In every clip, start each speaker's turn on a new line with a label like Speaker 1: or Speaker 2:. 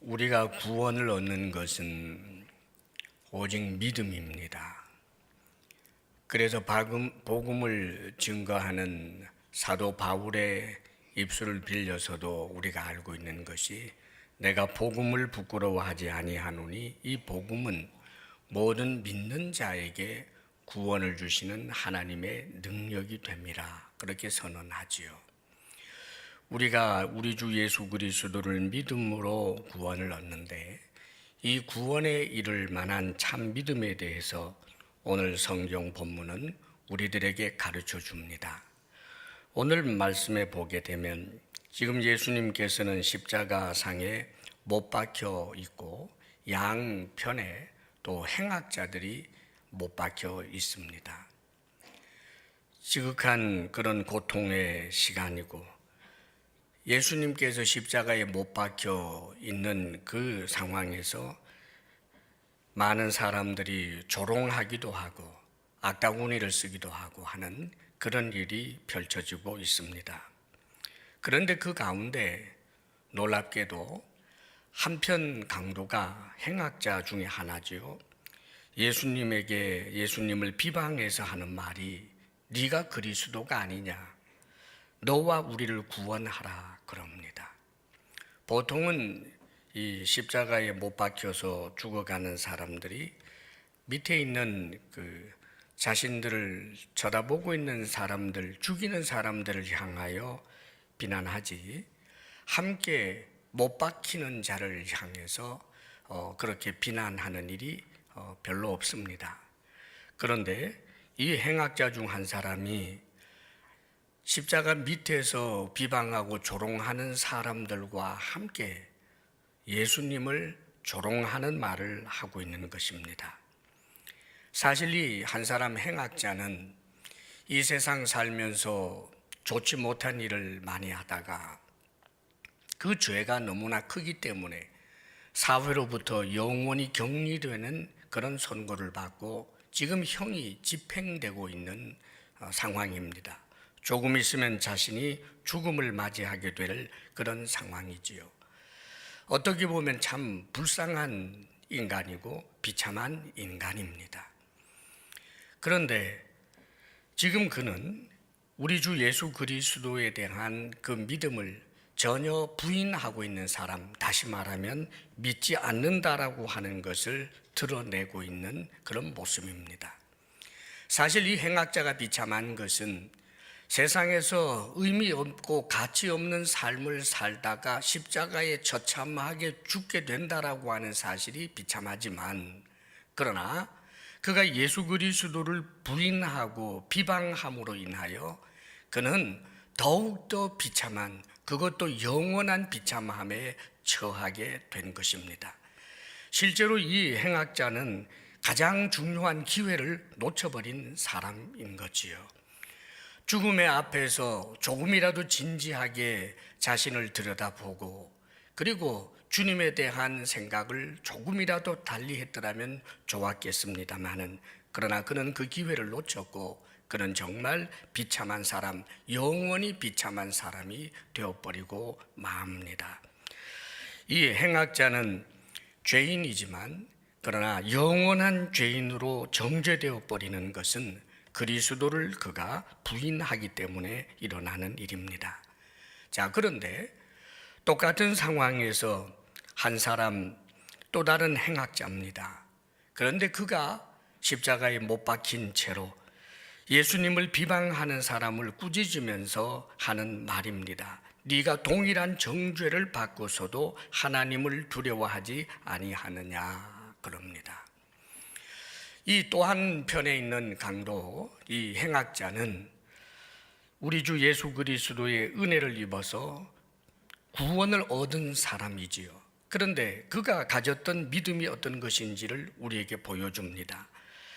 Speaker 1: 우리가 구원을 얻는 것은 오직 믿음입니다. 그래서 복음을 증거하는 사도 바울의 입술을 빌려서도 우리가 알고 있는 것이 내가 복음을 부끄러워하지 아니하노니 이 복음은 모든 믿는 자에게 구원을 주시는 하나님의 능력이 됨이라 그렇게 선언하지요. 우리가 우리 주 예수 그리스도를 믿음으로 구원을 얻는데 이 구원에 이를 만한 참 믿음에 대해서 오늘 성경 본문은 우리들에게 가르쳐 줍니다. 오늘 말씀에 보게 되면 지금 예수님께서는 십자가상에 못 박혀 있고 양편에 또 행악자들이 못 박혀 있습니다. 지극한 그런 고통의 시간이고 예수님께서 십자가에 못 박혀 있는 그 상황에서 많은 사람들이 조롱하기도 하고 악다구니를 쓰기도 하고 하는 그런 일이 펼쳐지고 있습니다. 그런데 그 가운데 놀랍게도 한편 강도가 행악자 중에 하나지요. 예수님을 비방해서 하는 말이 네가 그리스도가 아니냐, 너와 우리를 구원하라 그럽니다. 보통은 이 십자가에 못 박혀서 죽어가는 사람들이 밑에 있는 자신들을 쳐다보고 있는 사람들, 죽이는 사람들을 향하여 비난하지 함께 못 박히는 자를 향해서 그렇게 비난하는 일이 별로 없습니다. 그런데 이 행악자 중 한 사람이 십자가 밑에서 비방하고 조롱하는 사람들과 함께 예수님을 조롱하는 말을 하고 있는 것입니다. 사실 이 한 사람 행악자는 이 세상 살면서 좋지 못한 일을 많이 하다가 그 죄가 너무나 크기 때문에 사회로부터 영원히 격리되는 그런 선고를 받고 지금 형이 집행되고 있는 상황입니다. 조금 있으면 자신이 죽음을 맞이하게 될 그런 상황이지요. 어떻게 보면 참 불쌍한 인간이고 비참한 인간입니다. 그런데 지금 그는 우리 주 예수 그리스도에 대한 그 믿음을 전혀 부인하고 있는 사람, 다시 말하면 믿지 않는다라고 하는 것을 드러내고 있는 그런 모습입니다. 사실 이 행악자가 비참한 것은 세상에서 의미 없고 가치 없는 삶을 살다가 십자가에 처참하게 죽게 된다라고 하는 사실이 비참하지만, 그러나 그가 예수 그리스도를 부인하고 비방함으로 인하여 그는 더욱더 비참한, 그것도 영원한 비참함에 처하게 된 것입니다. 실제로 이 행악자는 가장 중요한 기회를 놓쳐버린 사람인 거지요. 죽음의 앞에서 조금이라도 진지하게 자신을 들여다보고 그리고 주님에 대한 생각을 조금이라도 달리 했더라면 좋았겠습니다마는, 그러나 그는 그 기회를 놓쳤고 그는 정말 비참한 사람, 영원히 비참한 사람이 되어버리고 맙니다. 이 행악자는 죄인이지만 그러나 영원한 죄인으로 정죄되어 버리는 것은 그리스도를 그가 부인하기 때문에 일어나는 일입니다. 자, 그런데 똑같은 상황에서 한 사람, 또 다른 행악자입니다. 그런데 그가 십자가에 못 박힌 채로 예수님을 비방하는 사람을 꾸짖으면서 하는 말입니다. 네가 동일한 정죄를 받고서도 하나님을 두려워하지 아니하느냐 그럽니다. 이 또 한편에 있는 강도, 이 행악자는 우리 주 예수 그리스도의 은혜를 입어서 구원을 얻은 사람이지요. 그런데 그가 가졌던 믿음이 어떤 것인지를 우리에게 보여줍니다.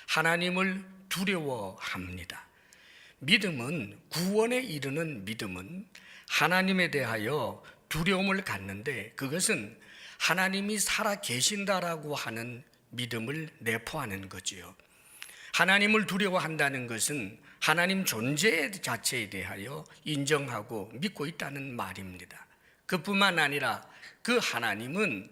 Speaker 1: 하나님을 두려워합니다. 믿음은, 구원에 이르는 믿음은 하나님에 대하여 두려움을 갖는데, 그것은 하나님이 살아 계신다라고 하는 믿음을 내포하는 거지요. 하나님을 두려워한다는 것은 하나님 존재 자체에 대하여 인정하고 믿고 있다는 말입니다. 그뿐만 아니라 그 하나님은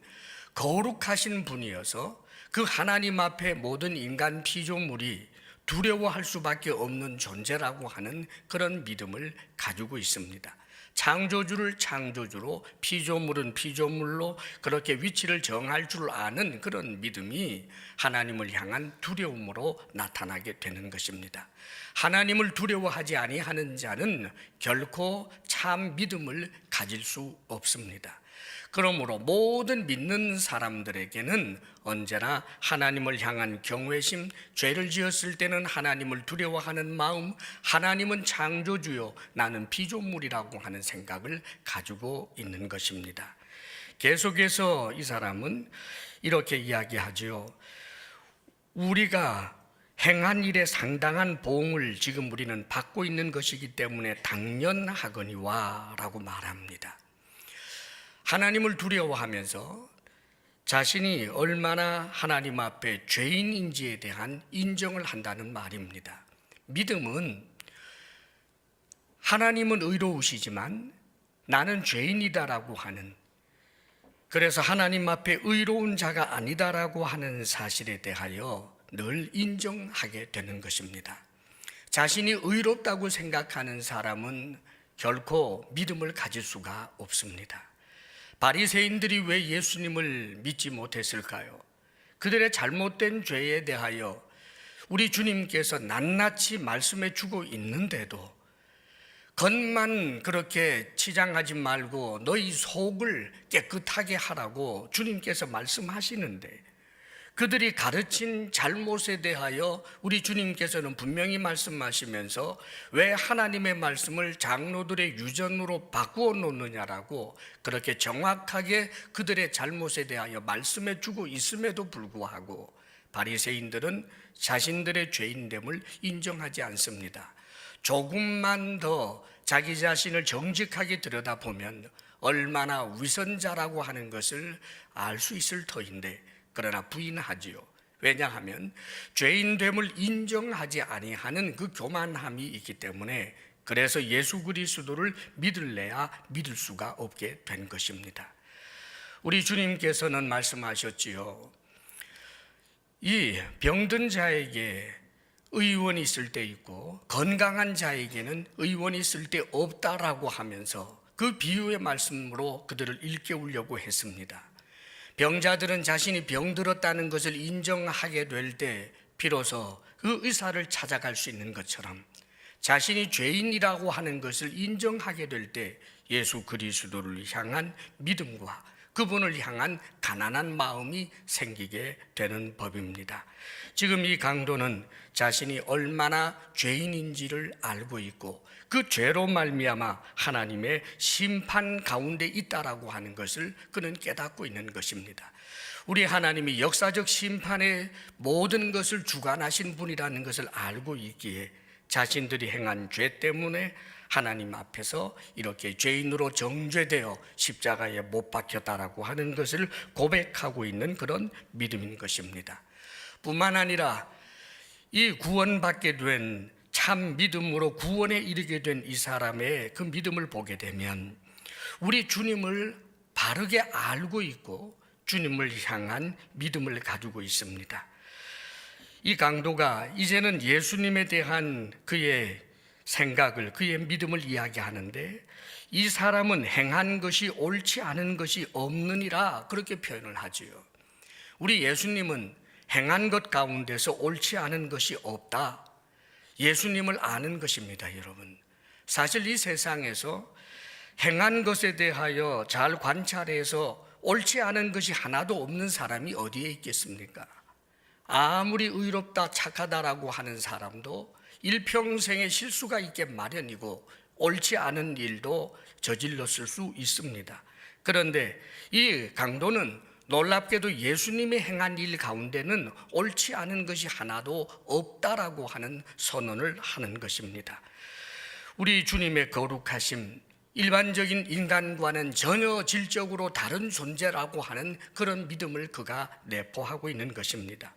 Speaker 1: 거룩하신 분이어서 그 하나님 앞에 모든 인간 피조물이 두려워할 수밖에 없는 존재라고 하는 그런 믿음을 가지고 있습니다. 창조주를 창조주로, 피조물은 피조물로 그렇게 위치를 정할 줄 아는 그런 믿음이 하나님을 향한 두려움으로 나타나게 되는 것입니다. 하나님을 두려워하지 아니하는 자는 결코 참 믿음을 가질 수 없습니다. 그러므로 모든 믿는 사람들에게는 언제나 하나님을 향한 경외심, 죄를 지었을 때는 하나님을 두려워하는 마음, 하나님은 창조주요 나는 피조물이라고 하는 생각을 가지고 있는 것입니다. 계속해서 이 사람은 이렇게 이야기하지요. 우리가 행한 일에 상당한 보응을 지금 우리는 받고 있는 것이기 때문에 당연하거니와 라고 말합니다. 하나님을 두려워하면서 자신이 얼마나 하나님 앞에 죄인인지에 대한 인정을 한다는 말입니다. 믿음은 하나님은 의로우시지만 나는 죄인이다라고 하는, 그래서 하나님 앞에 의로운 자가 아니다라고 하는 사실에 대하여 늘 인정하게 되는 것입니다. 자신이 의롭다고 생각하는 사람은 결코 믿음을 가질 수가 없습니다. 바리새인들이 왜 예수님을 믿지 못했을까요? 그들의 잘못된 죄에 대하여 우리 주님께서 낱낱이 말씀해 주고 있는데도 겉만 그렇게 치장하지 말고 너희 속을 깨끗하게 하라고 주님께서 말씀하시는데, 그들이 가르친 잘못에 대하여 우리 주님께서는 분명히 말씀하시면서 왜 하나님의 말씀을 장로들의 유전으로 바꾸어 놓느냐라고 그렇게 정확하게 그들의 잘못에 대하여 말씀해 주고 있음에도 불구하고 바리새인들은 자신들의 죄인됨을 인정하지 않습니다. 조금만 더 자기 자신을 정직하게 들여다보면 얼마나 위선자라고 하는 것을 알 수 있을 터인데, 그러나 부인하지요. 왜냐하면 죄인됨을 인정하지 아니하는 그 교만함이 있기 때문에, 그래서 예수 그리스도를 믿을래야 믿을 수가 없게 된 것입니다. 우리 주님께서는 말씀하셨지요. 이 병든 자에게 의원이 있을 때 있고 건강한 자에게는 의원이 있을 때 없다라고 하면서 그 비유의 말씀으로 그들을 일깨우려고 했습니다. 병자들은 자신이 병들었다는 것을 인정하게 될 때 비로소 그 의사를 찾아갈 수 있는 것처럼, 자신이 죄인이라고 하는 것을 인정하게 될 때 예수 그리스도를 향한 믿음과 그분을 향한 가난한 마음이 생기게 되는 법입니다. 지금 이 강도는 자신이 얼마나 죄인인지를 알고 있고 그 죄로 말미암아 하나님의 심판 가운데 있다라고 하는 것을 그는 깨닫고 있는 것입니다. 우리 하나님이 역사적 심판의 모든 것을 주관하신 분이라는 것을 알고 있기에 자신들이 행한 죄 때문에 하나님 앞에서 이렇게 죄인으로 정죄되어 십자가에 못 박혔다라고 하는 것을 고백하고 있는 그런 믿음인 것입니다. 뿐만 아니라 이 구원받게 된 참 믿음으로 구원에 이르게 된 이 사람의 그 믿음을 보게 되면 우리 주님을 바르게 알고 있고 주님을 향한 믿음을 가지고 있습니다. 이 강도가 이제는 예수님에 대한 그의 생각을, 그의 믿음을 이야기하는데, 이 사람은 행한 것이 옳지 않은 것이 없느니라 그렇게 표현을 하지요. 우리 예수님은 행한 것 가운데서 옳지 않은 것이 없다, 예수님을 아는 것입니다. 여러분, 사실 이 세상에서 행한 것에 대하여 잘 관찰해서 옳지 않은 것이 하나도 없는 사람이 어디에 있겠습니까? 아무리 의롭다 착하다라고 하는 사람도 일평생에 실수가 있게 마련이고 옳지 않은 일도 저질렀을 수 있습니다. 그런데 이 강도는 놀랍게도 예수님이 행한 일 가운데는 옳지 않은 것이 하나도 없다라고 하는 선언을 하는 것입니다. 우리 주님의 거룩하심, 일반적인 인간과는 전혀 질적으로 다른 존재라고 하는 그런 믿음을 그가 내포하고 있는 것입니다.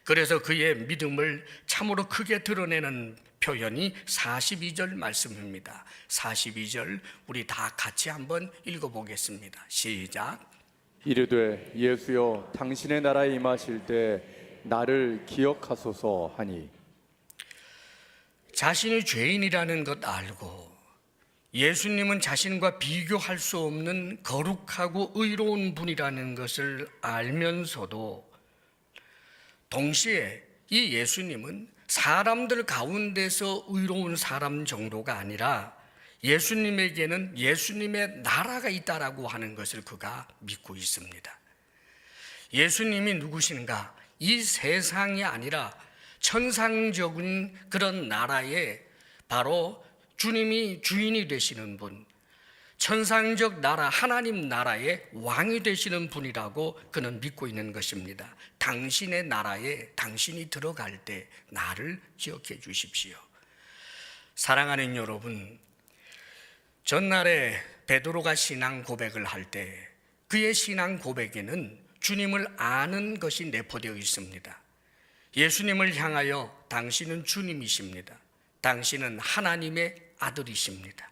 Speaker 1: 그래서 그의 믿음을 참으로 크게 드러내는 표현이 42절 말씀입니다. 42절 우리 다 같이 한번 읽어보겠습니다. 시작.
Speaker 2: 이르되 예수여 당신의 나라에 임하실 때 나를 기억하소서 하니.
Speaker 1: 자신이 죄인이라는 것 알고 예수님은 자신과 비교할 수 없는 거룩하고 의로운 분이라는 것을 알면서도 동시에 이 예수님은 사람들 가운데서 의로운 사람 정도가 아니라 예수님에게는 예수님의 나라가 있다라고 하는 것을 그가 믿고 있습니다. 예수님이 누구신가? 이 세상이 아니라 천상적인 그런 나라에 바로 주님이 주인이 되시는 분, 천상적 나라, 하나님 나라의 왕이 되시는 분이라고 그는 믿고 있는 것입니다. 당신의 나라에 당신이 들어갈 때 나를 기억해 주십시오. 사랑하는 여러분, 전날에 베드로가 신앙 고백을 할 때 그의 신앙 고백에는 주님을 아는 것이 내포되어 있습니다. 예수님을 향하여 당신은 주님이십니다. 당신은 하나님의 아들이십니다.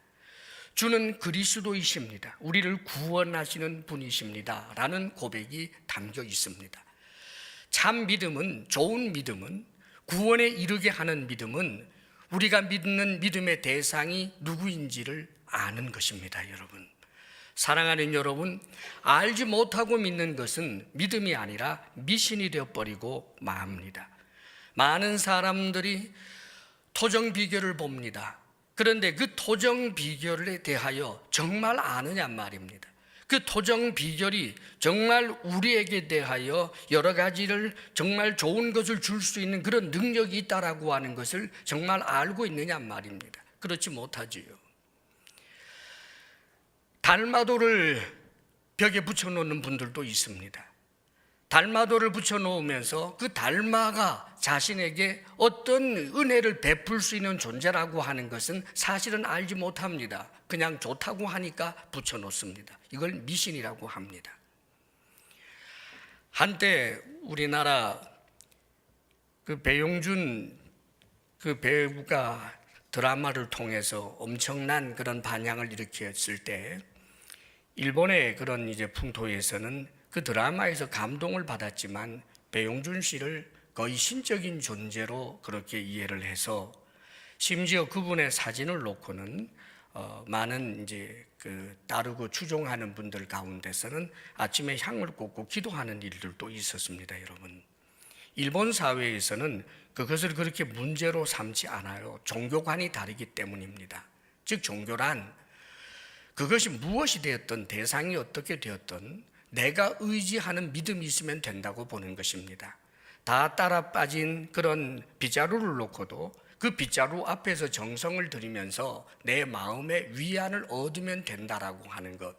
Speaker 1: 주는 그리스도이십니다. 우리를 구원하시는 분이십니다. 라는 고백이 담겨 있습니다. 참 믿음은, 좋은 믿음은, 구원에 이르게 하는 믿음은 우리가 믿는 믿음의 대상이 누구인지를 아는 것입니다. 여러분, 사랑하는 여러분, 알지 못하고 믿는 것은 믿음이 아니라 미신이 되어버리고 맙니다. 많은 사람들이 토정 비결을 봅니다. 그런데 그 토정 비결에 대하여 정말 아느냐 말입니다. 그 토정 비결이 정말 우리에게 대하여 여러 가지를 정말 좋은 것을 줄 수 있는 그런 능력이 있다라고 하는 것을 정말 알고 있느냐 말입니다. 그렇지 못하지요. 달마도를 벽에 붙여놓는 분들도 있습니다. 달마도를 붙여놓으면서 그 달마가 자신에게 어떤 은혜를 베풀 수 있는 존재라고 하는 것은 사실은 알지 못합니다. 그냥 좋다고 하니까 붙여놓습니다. 이걸 미신이라고 합니다. 한때 우리나라 그 배용준 그 배우가 드라마를 통해서 엄청난 그런 반향을 일으켰을 때 일본의 그런 이제 풍토에서는 그 드라마에서 감동을 받았지만 배용준 씨를 거의 신적인 존재로 그렇게 이해를 해서 심지어 그분의 사진을 놓고는 많은 이제 그 따르고 추종하는 분들 가운데서는 아침에 향을 꽂고 기도하는 일들도 있었습니다. 여러분, 일본 사회에서는 그것을 그렇게 문제로 삼지 않아요. 종교관이 다르기 때문입니다. 즉 종교란 그것이 무엇이 되었든 대상이 어떻게 되었든 내가 의지하는 믿음이 있으면 된다고 보는 것입니다. 다 따라 빠진 그런 빗자루를 놓고도 그 빗자루 앞에서 정성을 들이면서 내 마음의 위안을 얻으면 된다라고 하는 것,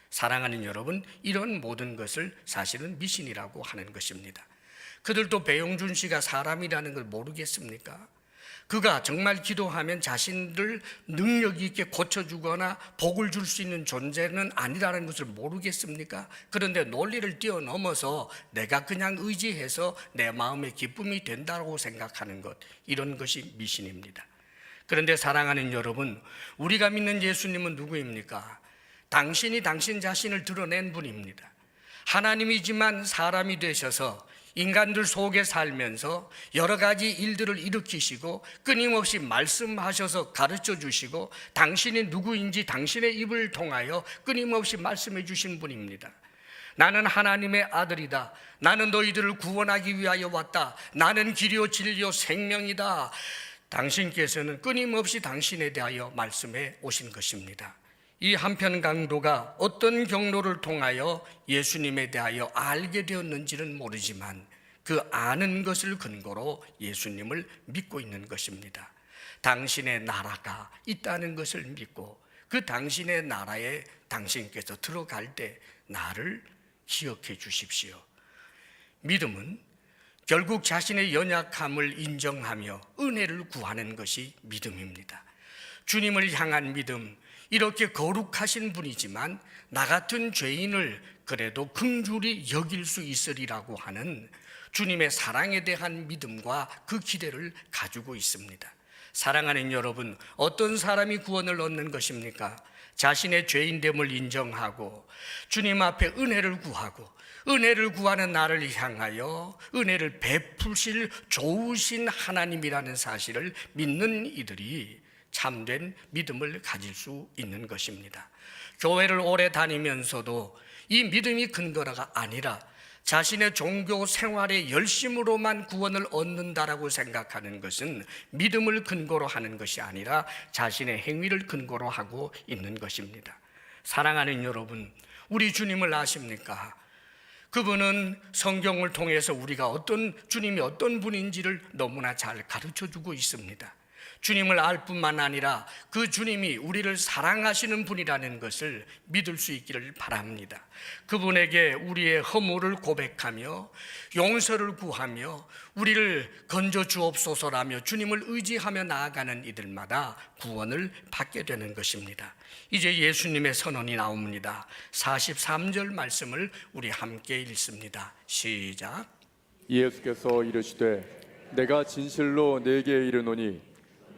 Speaker 1: 사랑하는 여러분, 이런 모든 것을 사실은 미신이라고 하는 것입니다. 그들도 배용준 씨가 사람이라는 걸 모르겠습니까? 그가 정말 기도하면 자신들 능력 있게 고쳐주거나 복을 줄 수 있는 존재는 아니라는 것을 모르겠습니까? 그런데 논리를 뛰어넘어서 내가 그냥 의지해서 내 마음의 기쁨이 된다고 생각하는 것, 이런 것이 미신입니다. 그런데 사랑하는 여러분, 우리가 믿는 예수님은 누구입니까? 당신이 당신 자신을 드러낸 분입니다. 하나님이지만 사람이 되셔서 인간들 속에 살면서 여러 가지 일들을 일으키시고 끊임없이 말씀하셔서 가르쳐 주시고 당신이 누구인지 당신의 입을 통하여 끊임없이 말씀해 주신 분입니다. 나는 하나님의 아들이다. 나는 너희들을 구원하기 위하여 왔다. 나는 길이요 진리요 생명이다. 당신께서는 끊임없이 당신에 대하여 말씀해 오신 것입니다. 이 한편 강도가 어떤 경로를 통하여 예수님에 대하여 알게 되었는지는 모르지만 그 아는 것을 근거로 예수님을 믿고 있는 것입니다. 당신의 나라가 있다는 것을 믿고 그 당신의 나라에 당신께서 들어갈 때 나를 기억해 주십시오. 믿음은 결국 자신의 연약함을 인정하며 은혜를 구하는 것이 믿음입니다. 주님을 향한 믿음, 이렇게 거룩하신 분이지만 나 같은 죄인을 그래도 긍휼히 여길 수 있으리라고 하는 주님의 사랑에 대한 믿음과 그 기대를 가지고 있습니다. 사랑하는 여러분, 어떤 사람이 구원을 얻는 것입니까? 자신의 죄인됨을 인정하고 주님 앞에 은혜를 구하고 은혜를 구하는 나를 향하여 은혜를 베푸실 좋으신 하나님이라는 사실을 믿는 이들이 참된 믿음을 가질 수 있는 것입니다. 교회를 오래 다니면서도 이 믿음이 근거가 아니라 자신의 종교 생활의 열심으로만 구원을 얻는다라고 생각하는 것은 믿음을 근거로 하는 것이 아니라 자신의 행위를 근거로 하고 있는 것입니다. 사랑하는 여러분, 우리 주님을 아십니까? 그분은 성경을 통해서 우리가 주님이 어떤 분인지를 너무나 잘 가르쳐 주고 있습니다. 주님을 알 뿐만 아니라 그 주님이 우리를 사랑하시는 분이라는 것을 믿을 수 있기를 바랍니다. 그분에게 우리의 허물을 고백하며 용서를 구하며 우리를 건져 주옵소서라며 주님을 의지하며 나아가는 이들마다 구원을 받게 되는 것입니다. 이제 예수님의 선언이 나옵니다. 43절 말씀을 우리 함께 읽습니다. 시작.
Speaker 2: 예수께서 이르시되 내가 진실로 내게 이르노니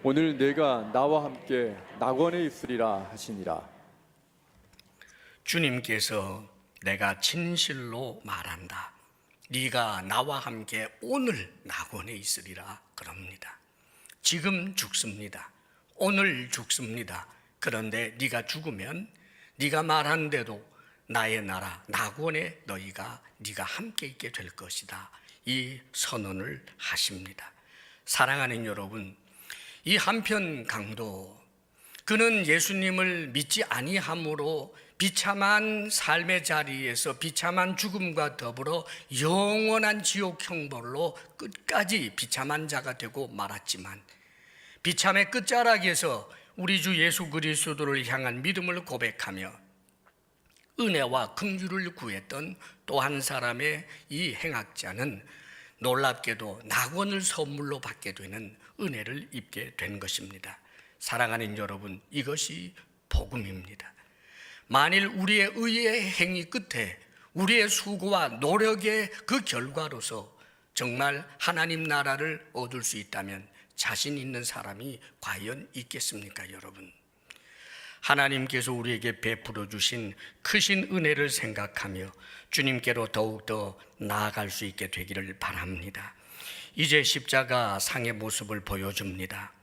Speaker 2: 오늘 내가 나와 함께 낙원에 있으리라 하시니라.
Speaker 1: 주님께서 내가 진실로 말한다. 네가 나와 함께 오늘 낙원에 있으리라 그럽니다. 지금 죽습니다. 오늘 죽습니다. 그런데 네가 죽으면 네가 말한 대로 나의 나라 낙원에 네가 함께 있게 될 것이다. 이 선언을 하십니다. 사랑하는 여러분, 이 한편 강도 그는 예수님을 믿지 아니함으로 비참한 삶의 자리에서 비참한 죽음과 더불어 영원한 지옥 형벌로 끝까지 비참한 자가 되고 말았지만 비참의 끝자락에서 우리 주 예수 그리스도를 향한 믿음을 고백하며 은혜와 긍휼을 구했던 또 한 사람의 이 행악자는 놀랍게도 낙원을 선물로 받게 되는 은혜를 입게 된 것입니다. 사랑하는 여러분, 이것이 복음입니다. 만일 우리의 의의 행위 끝에 우리의 수고와 노력의 그 결과로서 정말 하나님 나라를 얻을 수 있다면 자신 있는 사람이 과연 있겠습니까, 여러분? 하나님께서 우리에게 베풀어 주신 크신 은혜를 생각하며 주님께로 더욱더 나아갈 수 있게 되기를 바랍니다. 이제 십자가 상의 모습을 보여줍니다.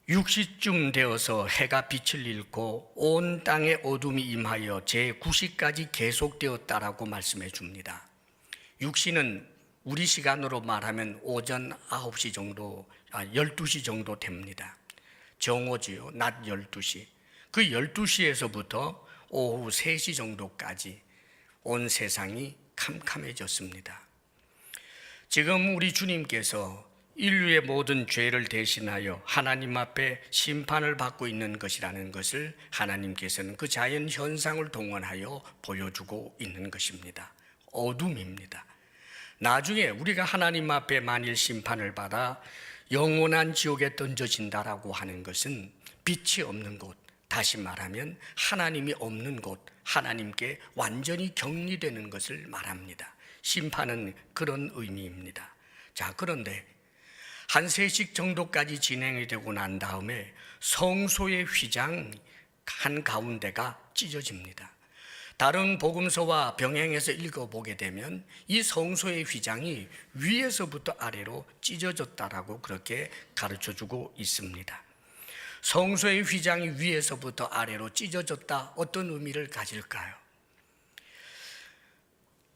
Speaker 1: 6시쯤 되어서 해가 빛을 잃고 온 땅에 어둠이 임하여 제9시까지 계속되었다라고 말씀해 줍니다. 6시는 우리 시간으로 말하면 오전 9시 정도, 12시 정도 됩니다. 정오지요. 낮 12시. 그 12시에서부터 오후 3시 정도까지 온 세상이 캄캄해졌습니다. 지금 우리 주님께서 인류의 모든 죄를 대신하여 하나님 앞에 심판을 받고 있는 것이라는 것을 하나님께서는 그 자연 현상을 동원하여 보여주고 있는 것입니다. 어둠입니다. 나중에 우리가 하나님 앞에 만일 심판을 받아 영원한 지옥에 던져진다라고 하는 것은 빛이 없는 곳, 다시 말하면 하나님이 없는 곳, 하나님께 완전히 격리되는 것을 말합니다. 심판은 그런 의미입니다. 자, 그런데 한 3시 정도까지 진행이 되고 난 다음에 성소의 휘장 한가운데가 찢어집니다. 다른 복음서와 병행해서 읽어보게 되면 이 성소의 휘장이 위에서부터 아래로 찢어졌다라고 그렇게 가르쳐주고 있습니다. 성소의 휘장이 위에서부터 아래로 찢어졌다, 어떤 의미를 가질까요?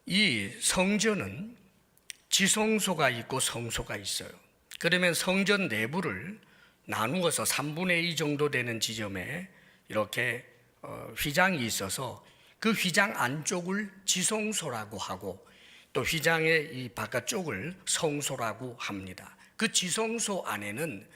Speaker 1: 이 성전은 지성소가 있고 성소가 있어요. 그러면 성전 내부를 나누어서 3분의 2 정도 되는 지점에 이렇게 휘장이 있어서 그 휘장 안쪽을 지성소라고 하고 또 휘장의 이 바깥쪽을 성소라고 합니다. 그 지성소 안에는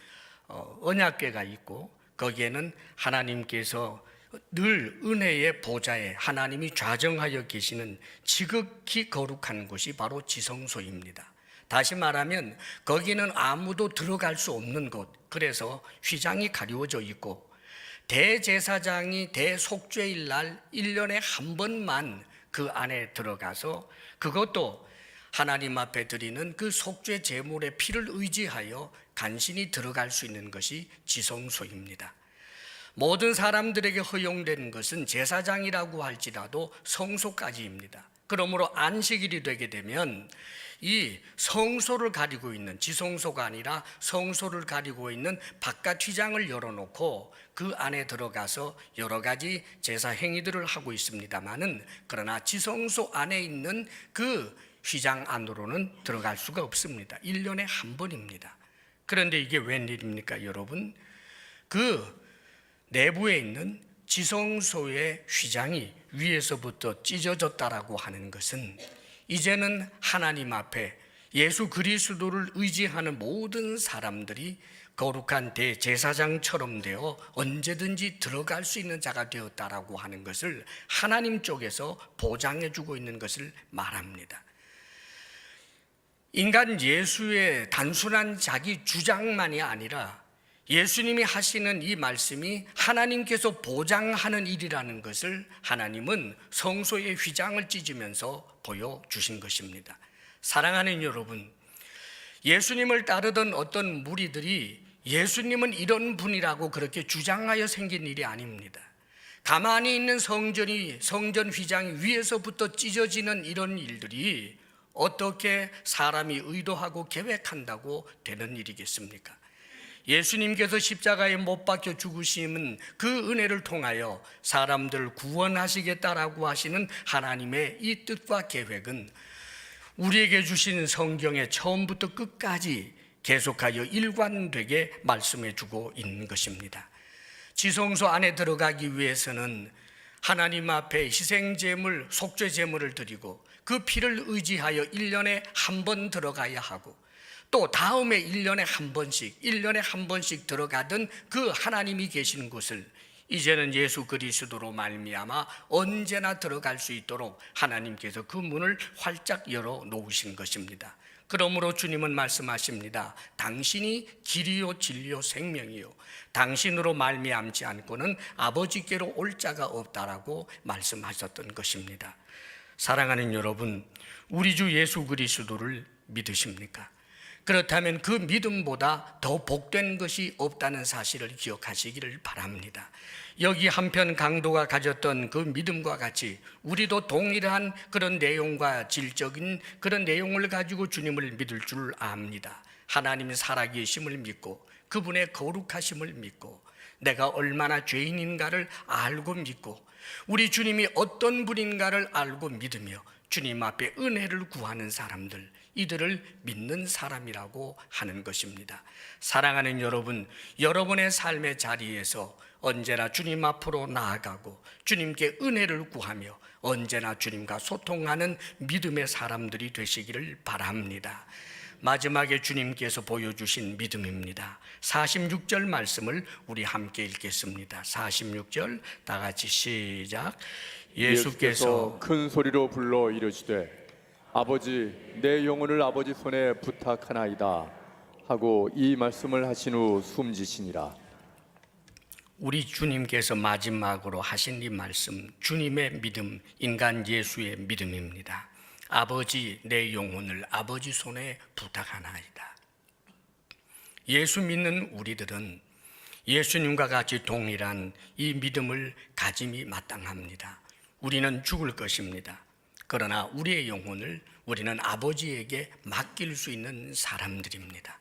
Speaker 1: 언약궤가 있고 거기에는 하나님께서 늘 은혜의 보좌에 하나님이 좌정하여 계시는 지극히 거룩한 곳이 바로 지성소입니다. 다시 말하면 거기는 아무도 들어갈 수 없는 곳, 그래서 휘장이 가리워져 있고 대제사장이 대속죄일 날 1년에 한 번만 그 안에 들어가서 그것도 하나님 앞에 드리는 그 속죄 제물의 피를 의지하여 간신히 들어갈 수 있는 것이 지성소입니다. 모든 사람들에게 허용된 것은 제사장이라고 할지라도 성소까지입니다. 그러므로 안식일이 되게 되면 이 성소를 가리고 있는, 지성소가 아니라 성소를 가리고 있는 바깥 휘장을 열어놓고 그 안에 들어가서 여러 가지 제사 행위들을 하고 있습니다마는, 그러나 지성소 안에 있는 그 휘장 안으로는 들어갈 수가 없습니다. 1년에 한 번입니다. 그런데 이게 웬일입니까, 여러분? 그 내부에 있는 지성소의 휘장이 위에서부터 찢어졌다라고 하는 것은 이제는 하나님 앞에 예수 그리스도를 의지하는 모든 사람들이 거룩한 대제사장처럼 되어 언제든지 들어갈 수 있는 자가 되었다라고 하는 것을 하나님 쪽에서 보장해 주고 있는 것을 말합니다. 인간 예수의 단순한 자기 주장만이 아니라 예수님이 하시는 이 말씀이 하나님께서 보장하는 일이라는 것을 하나님은 성소의 휘장을 찢으면서 보여주신 것입니다. 사랑하는 여러분, 예수님을 따르던 어떤 무리들이 예수님은 이런 분이라고 그렇게 주장하여 생긴 일이 아닙니다. 가만히 있는 성전 휘장이 위에서부터 찢어지는 이런 일들이 어떻게 사람이 의도하고 계획한다고 되는 일이겠습니까? 예수님께서 십자가에 못 박혀 죽으심은 그 은혜를 통하여 사람들을 구원하시겠다라고 하시는 하나님의 이 뜻과 계획은 우리에게 주신 성경의 처음부터 끝까지 계속하여 일관되게 말씀해 주고 있는 것입니다. 지성소 안에 들어가기 위해서는 하나님 앞에 희생제물, 속죄제물을 드리고 그 피를 의지하여 1년에 한 번 들어가야 하고, 또 다음에 1년에 한 번씩 들어가던 그 하나님이 계시는 곳을 이제는 예수 그리스도로 말미암아 언제나 들어갈 수 있도록 하나님께서 그 문을 활짝 열어 놓으신 것입니다. 그러므로 주님은 말씀하십니다. 당신이 길이요 진리요 생명이요, 당신으로 말미암지 않고는 아버지께로 올 자가 없다라고 말씀하셨던 것입니다. 사랑하는 여러분, 우리 주 예수 그리스도를 믿으십니까? 그렇다면 그 믿음보다 더 복된 것이 없다는 사실을 기억하시기를 바랍니다. 여기 한편 강도가 가졌던 그 믿음과 같이 우리도 동일한 그런 내용과 질적인 그런 내용을 가지고 주님을 믿을 줄 압니다. 하나님 살아계심을 믿고 그분의 거룩하심을 믿고 내가 얼마나 죄인인가를 알고 믿고 우리 주님이 어떤 분인가를 알고 믿으며 주님 앞에 은혜를 구하는 사람들, 이들을 믿는 사람이라고 하는 것입니다. 사랑하는 여러분, 여러분의 삶의 자리에서 언제나 주님 앞으로 나아가고 주님께 은혜를 구하며 언제나 주님과 소통하는 믿음의 사람들이 되시기를 바랍니다. 마지막에 주님께서 보여주신 믿음입니다. 46절 말씀을 우리 함께 읽겠습니다. 46절 다 같이 시작. 예수께서
Speaker 2: 큰 소리로 불러 이르시되 아버지, 내 영혼을 아버지 손에 부탁하나이다 하고 이 말씀을 하신 후 숨지시니라.
Speaker 1: 우리 주님께서 마지막으로 하신 이 말씀, 주님의 믿음, 인간 예수의 믿음입니다. 아버지, 내 영혼을 아버지 손에 부탁하나이다. 예수 믿는 우리들은 예수님과 같이 동일한 이 믿음을 가짐이 마땅합니다. 우리는 죽을 것입니다. 그러나 우리의 영혼을 우리는 아버지에게 맡길 수 있는 사람들입니다.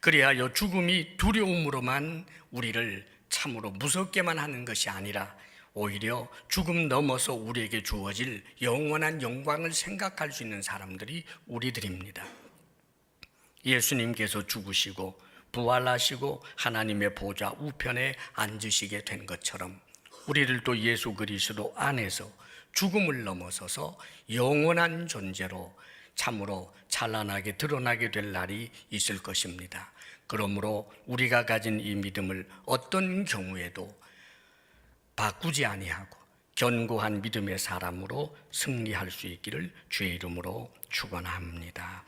Speaker 1: 그리하여 죽음이 두려움으로만 우리를 참으로 무섭게만 하는 것이 아니라 오히려 죽음 넘어서 우리에게 주어질 영원한 영광을 생각할 수 있는 사람들이 우리들입니다. 예수님께서 죽으시고 부활하시고 하나님의 보좌 우편에 앉으시게 된 것처럼 우리들도 예수 그리스도 안에서 죽음을 넘어서서 영원한 존재로 참으로 찬란하게 드러나게 될 날이 있을 것입니다. 그러므로 우리가 가진 이 믿음을 어떤 경우에도 바꾸지 아니하고 견고한 믿음의 사람으로 승리할 수 있기를 주의 이름으로 축원합니다.